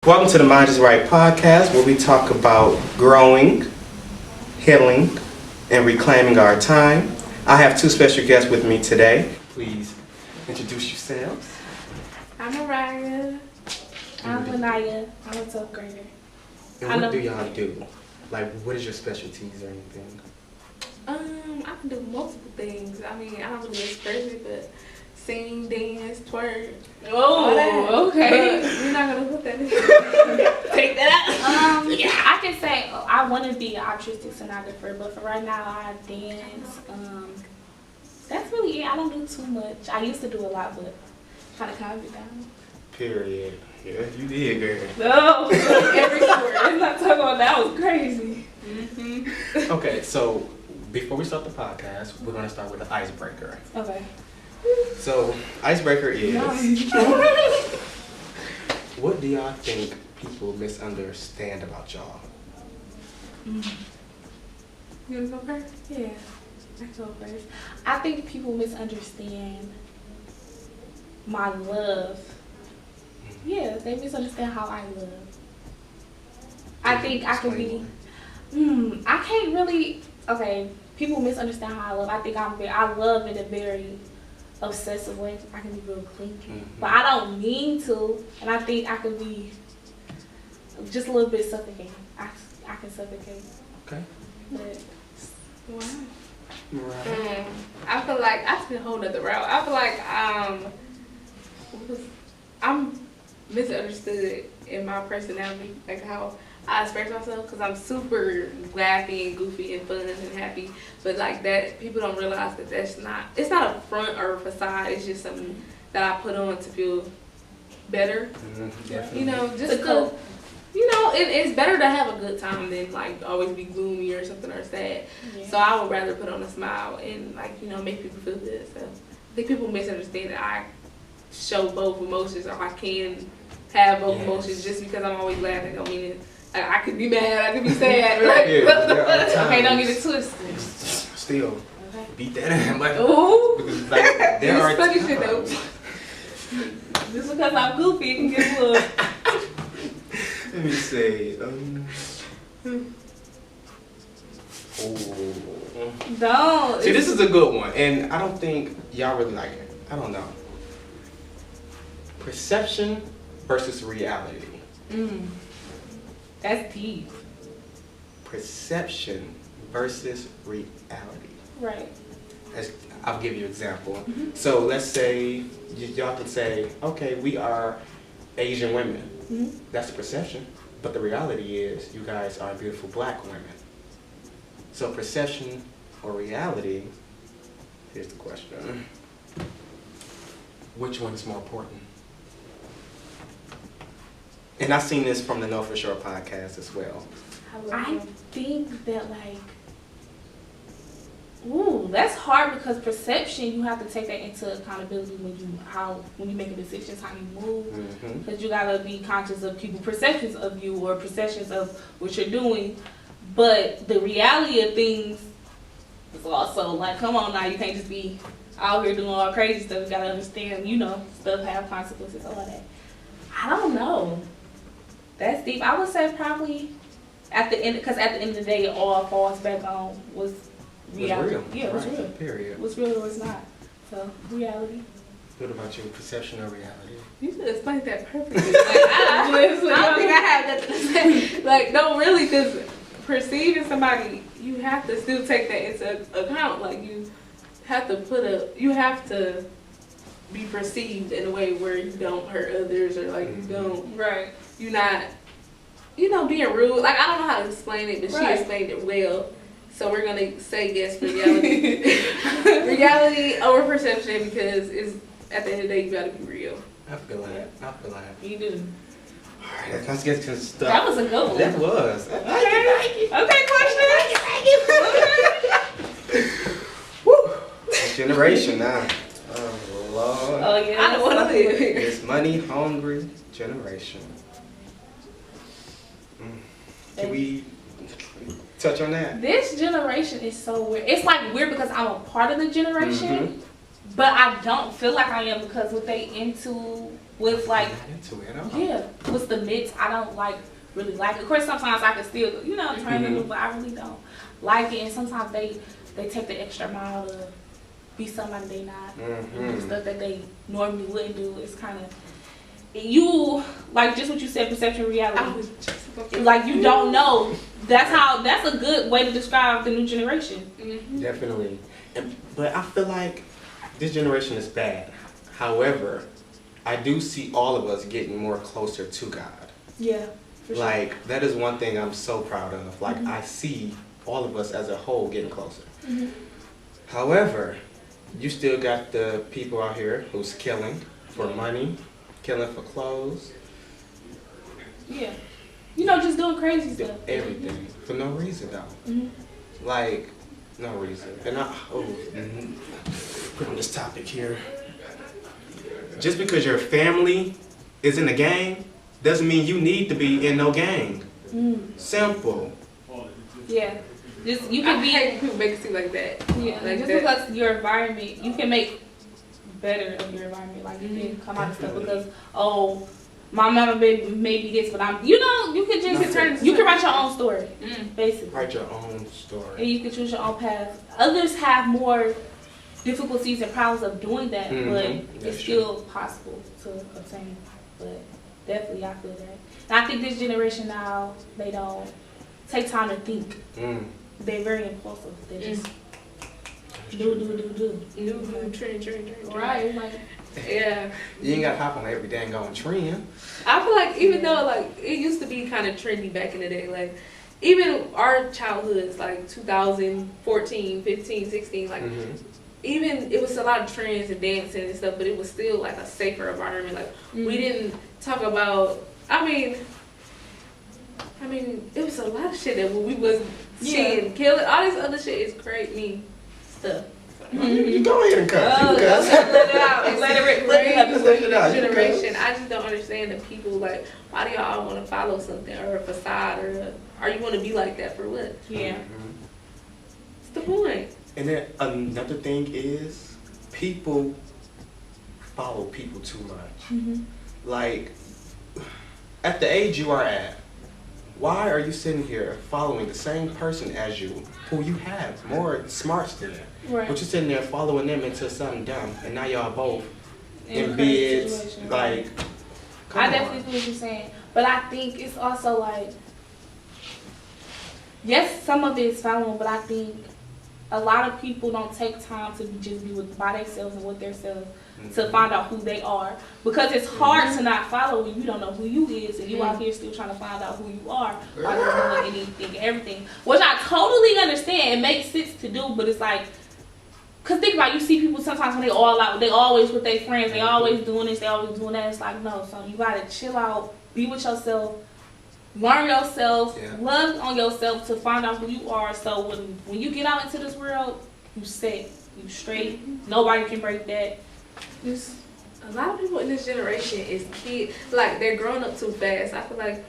Welcome to the MindJustWright podcast, where we talk about growing, healing, and reclaiming our time. I have two special guests with me today. Please introduce yourselves. I'm Mariah. I'm niyahh. I'm a 12th grader. And what do y'all do? Like, what is your specialties or anything? I can do multiple things. I mean, I don't really express it, but sing, dance, twerk. Oh, okay. But you're not gonna put that in. Take that out. Yeah. I can say I want to be an artistic sonographer, but for right now I dance. That's really it. I don't do too much. I used to do a lot, but kind of calmed it down. Period. Yeah, you did, girl. No, every sport. Let's not talk about that. Was crazy. Okay, so before we start the podcast, we're going to start with the icebreaker. Okay. So, icebreaker is, what do y'all think people misunderstand about y'all? You wanna go first? Yeah. I go first. I think people misunderstand my love. Yeah, they misunderstand how I love. I think I can be. I can't really. Okay, people misunderstand how I love. I think I love in a very obsessive way. I can be real clingy, but I don't mean to, and I think I can be just a little bit suffocating. I can suffocate. Okay. But Wow. Right. I feel like I took a whole nother route. I feel like I'm misunderstood in my personality, like how I express myself, because I'm super laughy and goofy and fun and happy, but like that, people don't realize that it's not a front or a facade. It's just something that I put on to feel better. Definitely. You know, just to, you know, it's better to have a good time than like always be gloomy or something or sad. yeah. So I would rather put on a smile and like, you know, make people feel good. So I think people misunderstand that I show both emotions, or I can have both emotions. Just because I'm always laughing don't mean it. Like, I could be mad, I could be sad. Like, Okay, don't get it twisted. Still, Okay. beat that in. Like, Ooh. because like, there are It's funny shit though. times. Just because I'm goofy, it can get a little. Let me say, Don't. See, this is a good one, and I don't think y'all really like it. I don't know. Perception versus reality. That's deep. Perception versus reality. Right. I'll give you an example. So let's say y'all could say, okay, we are Asian women. That's the perception. But the reality is you guys are beautiful black women. So perception or reality, here's the question. Which one is more important? And I've seen this from the Know For Sure podcast as well. I think that that's hard, because perception, you have to take that into accountability when you make decisions, how you move, because you gotta be conscious of people's perceptions of you or perceptions of what you're doing. But the reality of things is also like, come on now, you can't just be out here doing all crazy stuff. You gotta understand, you know, stuff have consequences, all of that. I don't know. That's deep. I would say probably at the end, because at the end of the day, it all falls back on was reality. Real. Yeah, it was Right. real. Period. What's real or what's not. So, reality. What about you? Perception or reality? You should explain that perfectly. Like, I don't think I have that to say. Like, no, really, because perceiving somebody, you have to still take that into account. Like, you have to be perceived in a way where you don't hurt others, or like you don't, you're not, you know, being rude. Like, I don't know how to explain it, but she explained it well. So we're gonna say yes, reality. Reality over perception, because it's at the end of the day, you gotta be real. I feel that. You do. Alright, let's get to stuff. That was a good one. That was. Okay, question. Woo! Generation now. Oh, Lord. Oh, yeah. I don't want to live here. This money hungry generation. Can we touch on that? This generation is so weird. It's like weird because I'm a part of the generation, but I don't feel like I am, because what they into with like, I'm not into it at all. yeah, with the mix, I don't really like it. Of course, sometimes I can still, turn it, but I really don't like it. And sometimes they take the extra mile to be somebody they not, and do stuff that they normally wouldn't do. It's kind of, you, like just what you said, perception, reality. Like you don't know. That's a good way to describe the new generation. Definitely. But I feel like this generation is bad. However, I do see all of us getting more closer to God. Yeah. For sure. Like, that is one thing I'm so proud of. Like, I see all of us as a whole getting closer. However, you still got the people out here who's killing for money, killing for clothes. Yeah. Just doing crazy stuff. Everything. For no reason, though. Like, no reason. And put on this topic here. Just because your family is in a gang doesn't mean you need to be in no gang. Simple. Yeah. Just you can hate people make it seem like that. Yeah. Like just that. because your environment, you can make better of your environment. Like you can come out of stuff because my mama may be this, but I'm. You can just you can write your own story. Basically. Write your own story. And you can choose your own path. Others have more difficulties and problems of doing that, but it's still possible to obtain. But definitely, I feel that. And I think this generation now, they don't take time to think. They're very impulsive. They just do. Trend. Right. Like, yeah. You ain't got to hop on every dang going trend. I feel like even though like it used to be kind of trendy back in the day, like even our childhoods, like 2014, 15, 16, like even it was a lot of trends and dancing and stuff, but it was still like a safer environment. Like we didn't talk about. I mean, it was a lot of shit that we was seeing, killing. All this other shit is crazy stuff. You go ahead and cuss. Let it out. Let it rip. Let it out. Generation. I just don't understand the people. Like, why do y'all want to follow something or a facade or you want to be like that for what? Yeah. What's the point? And then another thing is people follow people too much. Like, at the age you are at, why are you sitting here following the same person as you, who you have more smarts than? Right. But you're sitting there following them into something dumb, and now y'all both in crazy beds. situation. Like, I definitely feel what you're saying, but I think it's also like, yes, some of it is following, but I think a lot of people don't take time to just be by themselves and with themselves to find out who they are, because it's hard to not follow when you don't know who you is and you out here still trying to find out who you are while you're doing anything, everything, which I totally understand. It makes sense to do, but it's like, cause think about it, you see people sometimes when they all out, they always with their friends, they always doing this, they always doing that. It's like, no, son, you gotta chill out, be with yourself, learn yourself, love on yourself to find out who you are. So when you get out into this world, you set, you straight. Nobody can break that. Just a lot of people in this generation is kids, like they're growing up too fast. I feel like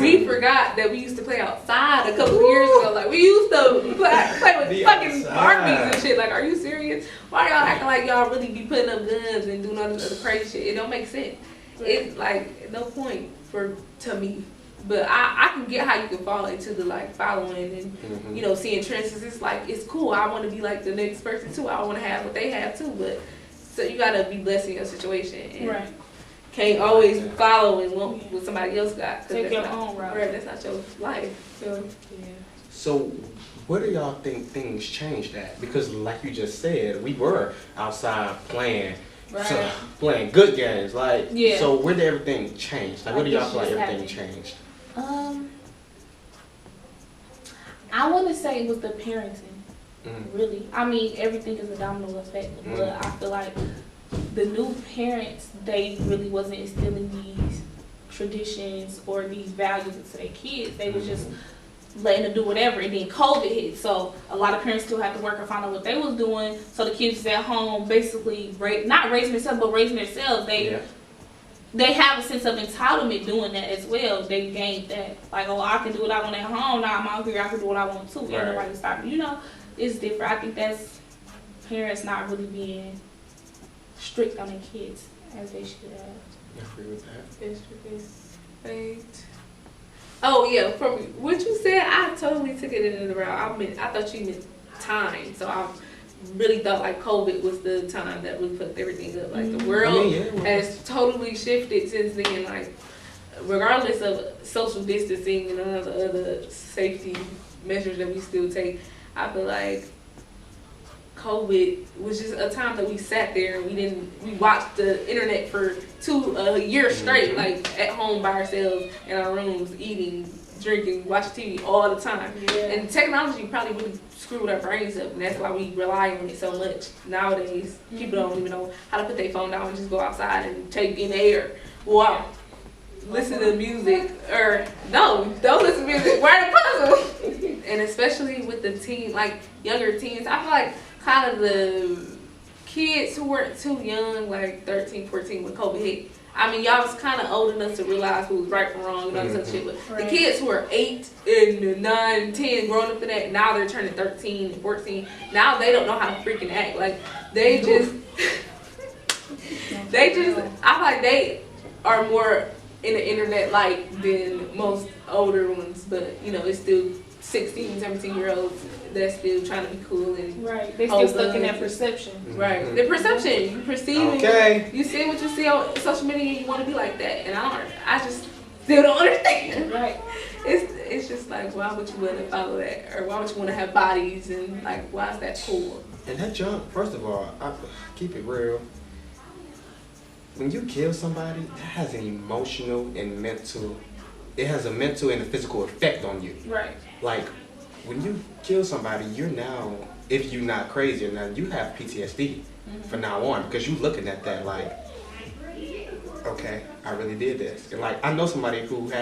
we forgot that we used to play outside a couple of years ago. Like we used to play with fucking Barbies and shit. Like, are you serious? Why y'all acting like y'all really be putting up guns and doing all this other crazy shit? It don't make sense. It's like no point to me. But I can get how you can fall into the like following and seeing trends. It's like it's cool. I want to be like the next person too. I want to have what they have too. But so you gotta be blessed in your situation. And can't always follow and want what somebody else got. Take your own route. Right, that's not your life. So where do y'all think things changed at? Because like you just said, we were outside playing. So, playing good games. Like, so where did everything change? Like, where do y'all feel like everything changed? I want to say it was the parenting. Really, I mean, everything is a domino effect, but I feel like the new parents, they really wasn't instilling these traditions or these values into their kids. They was just letting them do whatever, and then COVID hit, so a lot of parents still had to work and find out what they was doing. So the kids at home basically not raising themselves, but raising themselves. They have a sense of entitlement doing that as well. They gained that, like, oh, I can do what I want at home. Now I'm out here, I can do what I want too. Ain't nobody stopping. It's different. I think that's parents not really being strict on their kids as they should have. I agree with that. Wait. Oh yeah, from what you said, I totally took it in the route. I thought you meant time, so I really thought like COVID was the time that really fucked everything up. Like the world has totally shifted since then. Like regardless of social distancing and all the other safety measures that we still take, I feel like COVID was just a time that we sat there and we watched the internet for a year straight, like at home by ourselves in our rooms, eating, drinking, watching TV all the time. Yeah. And technology probably really screwed our brains up, and that's why we rely on it so much. Nowadays, people don't even know how to put their phone down and just go outside and take in air. Wow. Listen to music, or no, don't listen to music, write a puzzle. And especially with the teen, like younger teens, I feel like kind of the kids who weren't too young, like 13, 14 when COVID hit. I mean, y'all was kind of old enough to realize who was right from wrong and all this other shit, but the kids who are 8 and 9 and 10 growing up to that, now they're turning 13 and 14. Now they don't know how to freaking act. Like, they just, I feel like they are more in the internet like than most older ones, but you know, it's still 16, 17-year-olds that's still trying to be cool and they still stuck in that perception. Right, the perception, you perceive it, you see what you see on social media, and you want to be like that, and I just still don't understand. Right, it's just like, why would you want to follow that, or why would you want to have bodies, and like, why is that cool? And that junk, first of all, I keep it real. When you kill somebody, that has an emotional and mental, it has a mental and a physical effect on you. Right. Like, when you kill somebody, you're now, if you're not crazy, now you have PTSD from now on, because you're looking at that like, okay, I really did this. And like, I know somebody who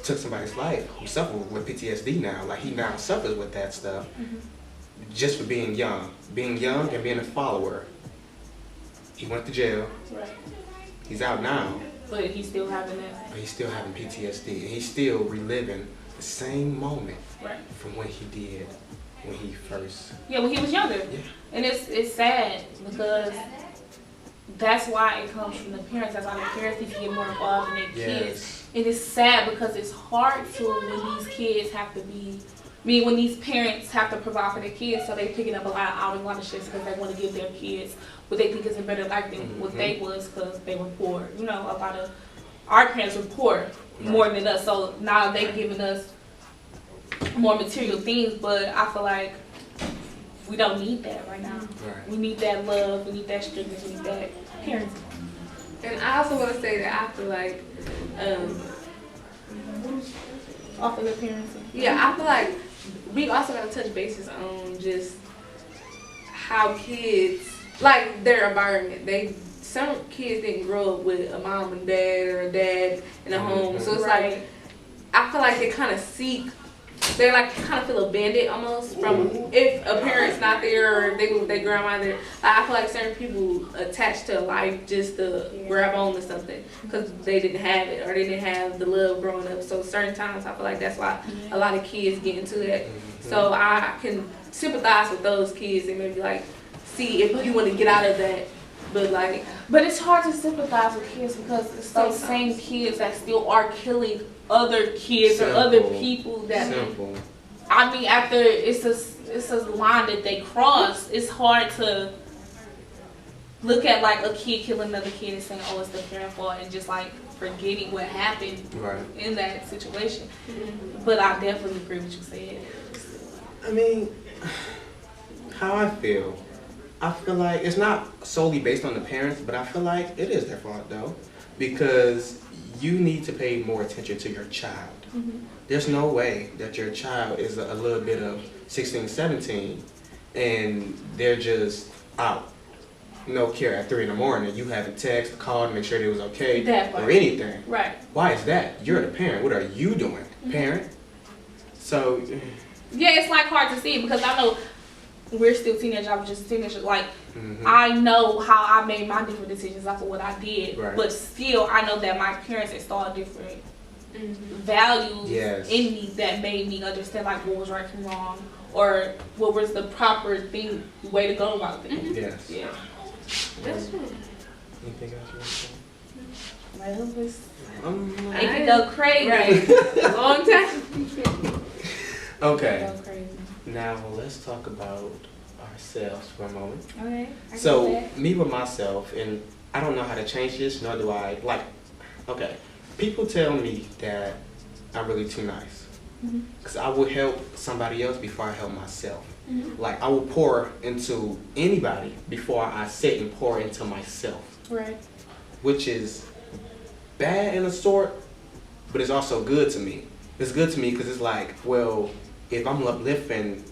took somebody's life who suffered with PTSD now. Like, he now suffers with that stuff just for being young and being a follower. He went to jail. Right. He's out now. But he's still having that. But he's still having PTSD, and he's still reliving the same moment from what he did when he first. Yeah, when he was younger. Yeah. And it's sad because that's why it comes from the parents. That's why the parents need to get more involved in their kids. And it's sad because it's hard to when these kids have to be. When these parents have to provide for their kids, so they picking up a lot of outing, a lot of shit because they want to give their kids what they think is a better life than what they was because they were poor. You know, a lot of our parents were poor more than us, so now they giving us more material things, but I feel like we don't need that right now. Right. We need that love, we need that strictness, we need that parenting. And I also want to say that I feel like off of the parenting. Yeah, I feel like we also got to touch bases on just how kids, like their environment. Some kids didn't grow up with a mom and dad or a dad in a home, so it's like I feel like they kind of they like kind of feel abandoned almost from if a parent's not there or they move their grandma there. Like, I feel like certain people attach to life just to grab on to something because they didn't have it or they didn't have the love growing up. So certain times I feel like that's why a lot of kids get into that. So I can sympathize with those kids and maybe like see if you want to get out of that. But it's hard to sympathize with kids because it's those same kids that still are killing other kids or other people that I mean after it's a line that they cross, it's hard to look at like a kid killing another kid and saying, oh, it's the parent's fault, and just like forgetting what happened in that situation. But I definitely agree with what you said. I mean, how I feel like it's not solely based on the parents, but I feel like it is their fault though, because you need to pay more attention to your child. There's no way that your child is a little bit of 16, 17 and they're just out. No care at 3 in the morning. You haven't texted, called, make sure they was okay or anything. Right. Why is that? You're the parent. What are you doing, parent? So. Yeah, it's like hard to see because I know we're still teenagers. I was just teenagers. Like I know how I made my different decisions after what I did, but still I know that my parents installed different values in me that made me understand like what was right from wrong or what was the proper way to go about things. Yes. Yeah. That's true. Anything else you want to say? My husband's it can go crazy. Right. Long time. Okay. Go crazy. Now let's talk about ourselves for a moment. Okay. So me with myself, and I don't know how to change this, nor do I like. Okay, people tell me that I'm really too nice, because I will help somebody else before I help myself. Like I will pour into anybody before I sit and pour into myself. Right. Which is bad in a sort, but it's also good to me. It's good to me because it's like, well, if I'm uplifting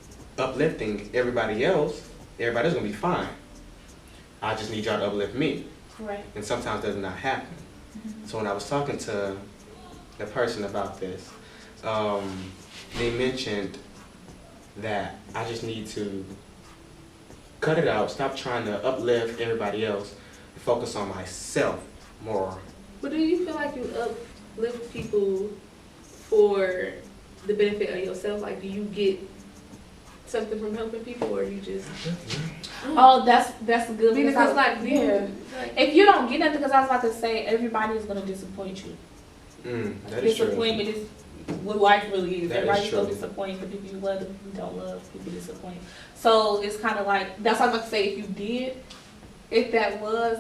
everybody else, everybody's gonna be fine. I just need y'all to uplift me. Right. And sometimes that does not happen. So when I was talking to the person about this, they mentioned that I just need to cut it out, stop trying to uplift everybody else, and focus on myself more. But do you feel like you uplift people for the benefit of yourself? Like, do you get something from helping people, or you just? Oh, that's a good. Because like, if you don't get nothing, because I was about to say everybody is gonna disappoint you. That is true. Disappointment is what life really is. Everybody's so disappointed. The people you love, the people you don't love, people disappoint. So it's kind of like, that's what I was about to say. If you did, if that was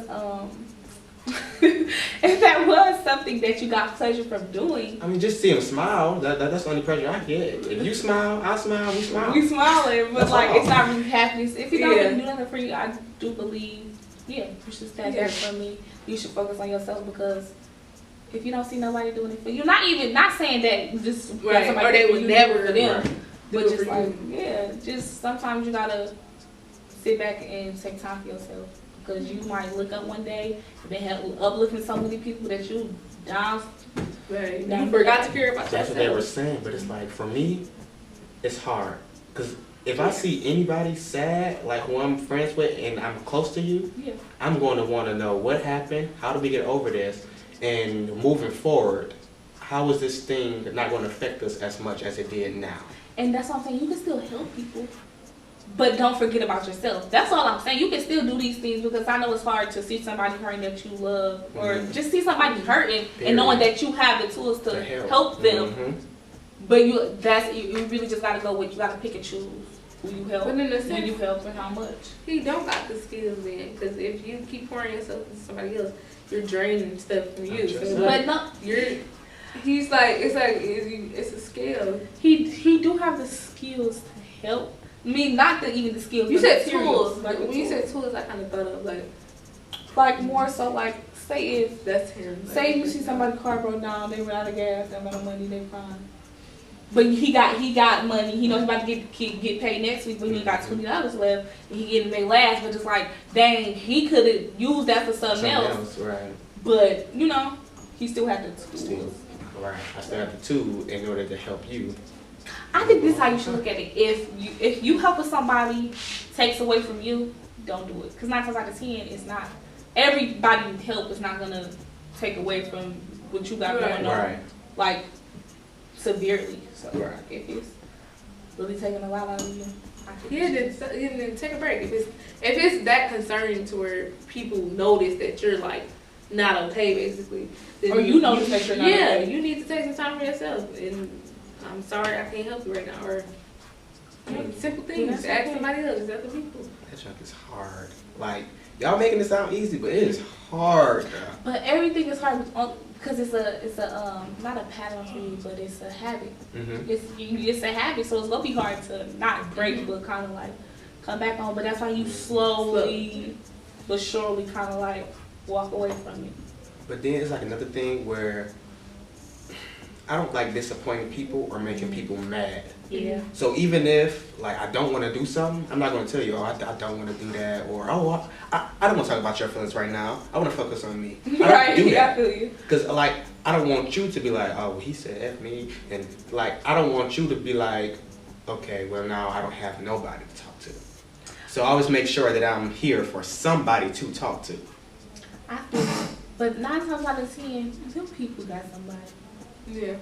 if that was something that you got pleasure from doing. I mean, just see them smile. That's the only pleasure I get. If you smile, I smile. We smile. We smiling, but that's like all. it's not really happiness. If you don't really do nothing for you, I do believe, you should stand there for me. You should focus on yourself, because if you don't see nobody doing it for you, not saying that you just right, or they would never for them, right. but just like just sometimes you gotta sit back and take time for yourself, because you might look up one day and they have uplifting so many people that you down. Right. You forgot to care about That's yourself. what they were saying, but it's like, for me, it's hard, because if I see anybody sad, like who I'm friends with and I'm close to you, I'm going to want to know what happened, how do we get over this, and moving forward, how is this thing not going to affect us as much as it did now? And that's what I'm saying. You can still help people, but don't forget about yourself. That's all I'm saying. You can still do these things, because I know it's hard to see somebody hurting that you love, or just see somebody hurting and knowing that you have the tools to help them. But you really just gotta go with, you gotta pick and choose who you help, but in a sense, when you help, and how much. He don't got the skills then, because if you keep pouring yourself into somebody else, you're draining stuff from you. So but no, he's like, it's a skill. He do have the skills to help. I mean, not even the skills. You said materials. tools. Like when you said tools, I kind of thought of like more so like, say if that's him. Say you see somebody's car broke down, they run out of gas, they run out of money, they crying. But he got money. He knows he's about to get paid next week, but he got $20 left, and he getting paid last. But it's like, dang, he could have used that for something else. Right. But he still had the tools. Right. I still have the tool in order to help you. I think this is how you should look at it. If you helping somebody takes away from you, don't do it. Because 9 times out of 10, it's not. Everybody you help is not gonna take away from what you got going on, like severely. So if it's really taking a lot out of you, then take a break. If it's that concerning to where people notice that you're like not okay, basically, then or you notice that you're not okay. You need to take some time for yourself. And I'm sorry, I can't help you right now. Or simple things. Ask somebody else. Ask other people. That junk is hard. Like, y'all making it sound easy, but it is hard. But everything is hard because it's a not a pattern for you, but it's a habit. It's a habit, so it's gonna be hard to not break, but kind of like come back on. But that's why you slowly but surely kind of like walk away from it. But then it's like another thing where I don't like disappointing people or making people mad. Yeah. So even if like I don't want to do something, I'm not going to tell you, I don't want to do that, or I don't want to talk about your feelings right now. I want to focus on me. I don't do that. I feel you. Because like I don't want you to be like, oh, he said F me, and like I don't want you to be like, okay, well now I don't have nobody to talk to. So I always make sure that I'm here for somebody to talk to. I feel you. But 9 times out of 10, them people got somebody. Yeah.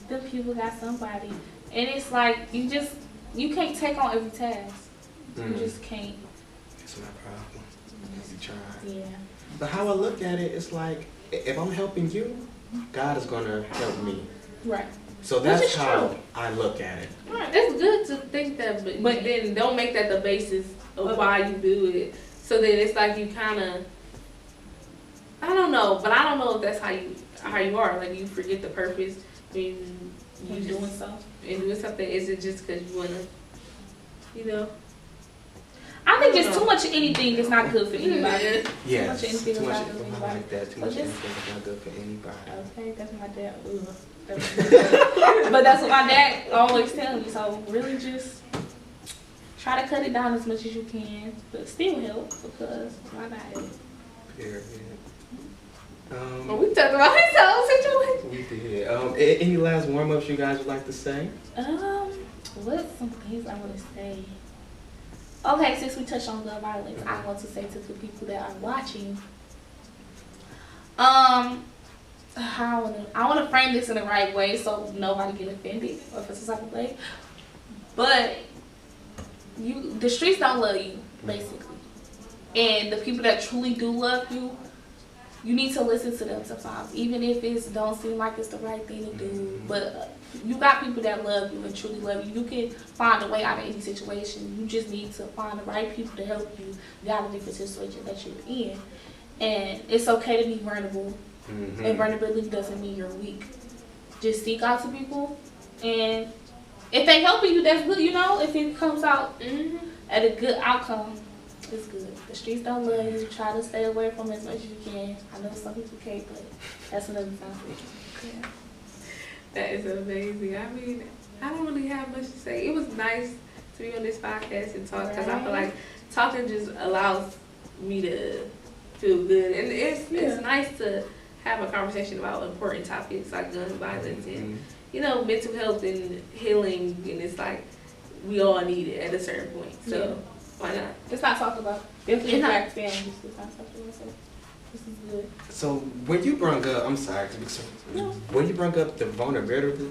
Them people got somebody. And it's like, you can't take on every task. You just can't. That's my problem. You try. Yeah. But how I look at it, it's like, if I'm helping you, God is gonna help me. Right. So that's Which is how true. I look at it. Right. It's good to think that, but then don't make that the basis of why you do it. So then it's like you kind of, I don't know, but I don't know if that's how you are. Like you forget the purpose when you doing stuff. And doing something. Is it just because you wanna, you know? I think just too much of anything is not good for anybody. Yes. Too much of anything is Too much. not good for I anybody. like that. Too much anything is not good for anybody. Okay, that's my dad. Ugh. But that's what my dad always tells me. So really just try to cut it down as much as you can, but still help because why not? Period. Well, we talked about his whole situation. We did. Any last warm-ups you guys would like to say? What's some things I want to say? Okay, since we touched on gun violence, I want to say to the people that are watching, I want to frame this in the right way so nobody get offended or for some type of way. But the streets don't love you, basically, and the people that truly do love you, you need to listen to them sometimes, even if it don't seem like it's the right thing to do. But you got people that love you and truly love you. You can find a way out of any situation. You just need to find the right people to help you out of different situations that you're in. And it's okay to be vulnerable. Mm-hmm. And vulnerability doesn't mean you're weak. Just seek out to people, and if they helping you, that's good. You know, if it comes out at a good outcome, it's good. The streets don't love you. Try to stay away from it as much as you can. I know some people can't, but that's another topic. Yeah. That is amazing. I mean, I don't really have much to say. It was nice to be on this podcast and talk because I feel like talking just allows me to feel good, and it's nice to have a conversation about important topics like gun violence and mental health and healing, and it's like we all need it at a certain point. So why not? It's not talked about. It's impact families. It's not talked about. So this is good. So when you brought up, I'm sorry, when you brought up the vulnerability,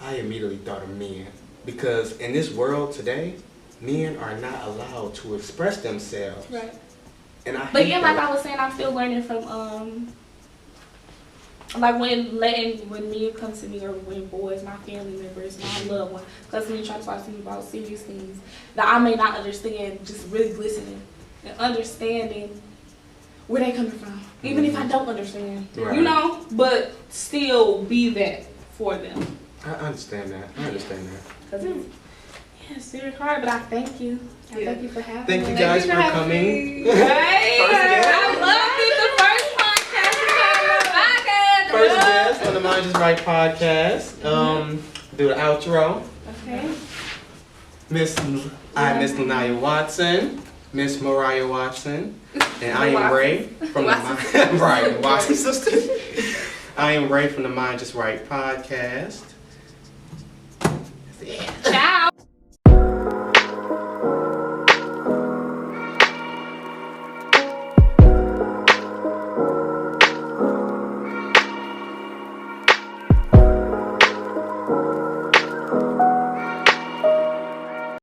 I immediately thought of men, because in this world today, men are not allowed to express themselves. Right. And like I was saying, I'm still learning from like when men come to me, or when boys, my family members, my loved ones, because when you try to talk to me about serious things that I may not understand, just really listening and understanding where they coming from, even if I don't understand, but still be that for them. I understand that. Because it's very hard, but I thank you. Thank you for having me. Thank you guys for coming. I love it. The first podcast. First guest on the MindJustWright podcast. Do the outro. Okay. Miss Niyahh Watson, Miss Mariah Watson, and I am Rey from the Watson sisters. I am Rey from the MindJustWright podcast. Ciao.